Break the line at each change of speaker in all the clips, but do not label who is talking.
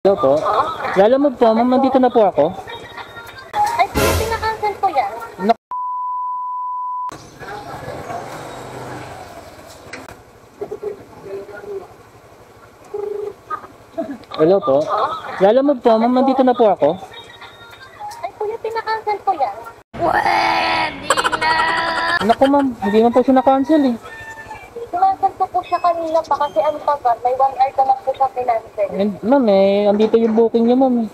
Hello po. Lalo mo po, ma'am, nandito na po ako.
Ay, kuya, pinakancel po yan.
Hello po. Lalo mo po, ma'am, nandito na po ako.
Ay, kuya, pinakancel po yan.
Naku ma'am, hindi man po siya na-cancel eh.
Pinancel ko po siya kanina pa kasi ano pa ba, may 1 hour ka na po siya pinancel.
Ma'am andito yung booking niya ma'am eh.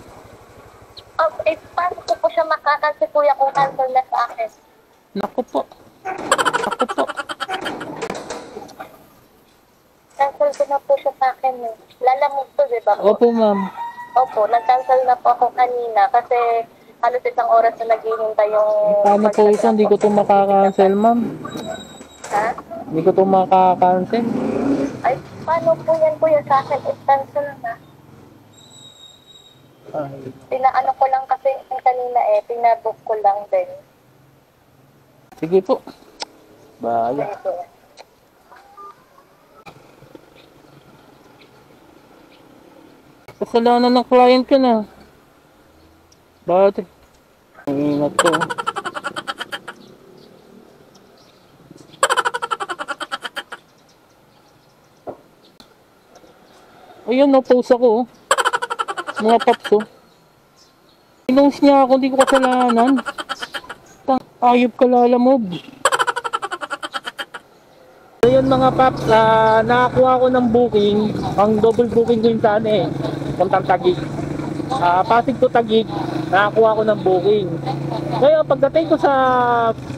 Paano ko po siya makakancel kuya kung cancel na sa akin?
Naku po. Naku po.
Cancel ko na po siya sa akin eh. Lalamog to, di ba po?
Opo ma'am.
Opo, nag-cancel na po ako kanina kasi halos isang oras na naghihintay yung...
Paano po ito? Hindi ko ito makaka-cancel ma'am.
Ha?
Hindi ko ito makaka-cancel.
Ay, paano po yan kuya sa akin? I-cancel na. Pinaano ko lang kasi yung kanina pinabook ko lang din.
Sige po. Baya.
Sige kuya.
Kasalanan ng client ka na. Bakit? Ang ingat ko. Ayun, no-post ako. Mga paps, oh. Pinost niya ako, hindi ko kasalanan. Ayop ka lalamob. Ayun mga paps, nakakuha ko ng booking. Ang double booking ko yung sana eh. Puntang Taguig. Pasig to Taguig, nakakuha ko ng booking. Ngayon, pagdating ko sa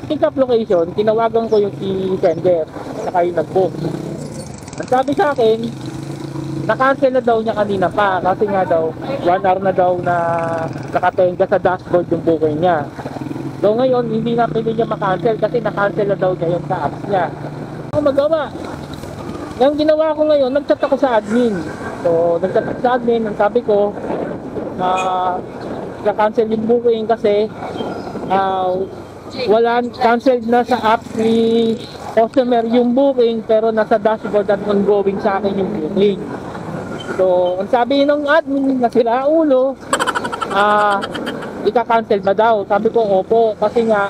pick-up location, tinawagan ko yung si sender. Saka yung nag-book. Ang sabi sa akin, na-cancel na daw niya kanina pa kasi nga daw 1 hour na daw na nakatenga sa dashboard yung booking niya. So ngayon hindi na pwede niya ma-cancel kasi na-cancel na daw niya yung sa apps niya. Ano magawa? Yung ginawa ko ngayon, nag-chat ako sa admin. So nag-chat ako sa admin, ang sabi ko na-cancel yung booking kasi wala, canceled na sa app ni customer yung booking pero nasa dashboard at ongoing sa akin yung booking. So, ang sabi ng admin na sila ulo, ika-cancel ba daw? Sabi ko, opo, kasi nga,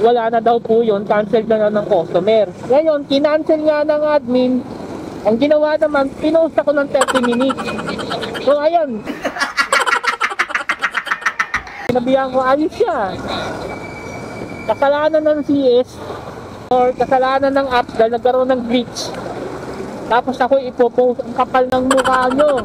wala na daw po yun, cancel na ng customer. Ngayon, kinancel nga ng admin, ang ginawa naman, pinost ako ng 30 minutes. So, ayun. Sinabihan ko, ayos siya. Kasalanan ng CS, or kasalanan ng app dahil nagkaroon ng glitch. Tapos ako ipopost ang kapal ng mukha nyo.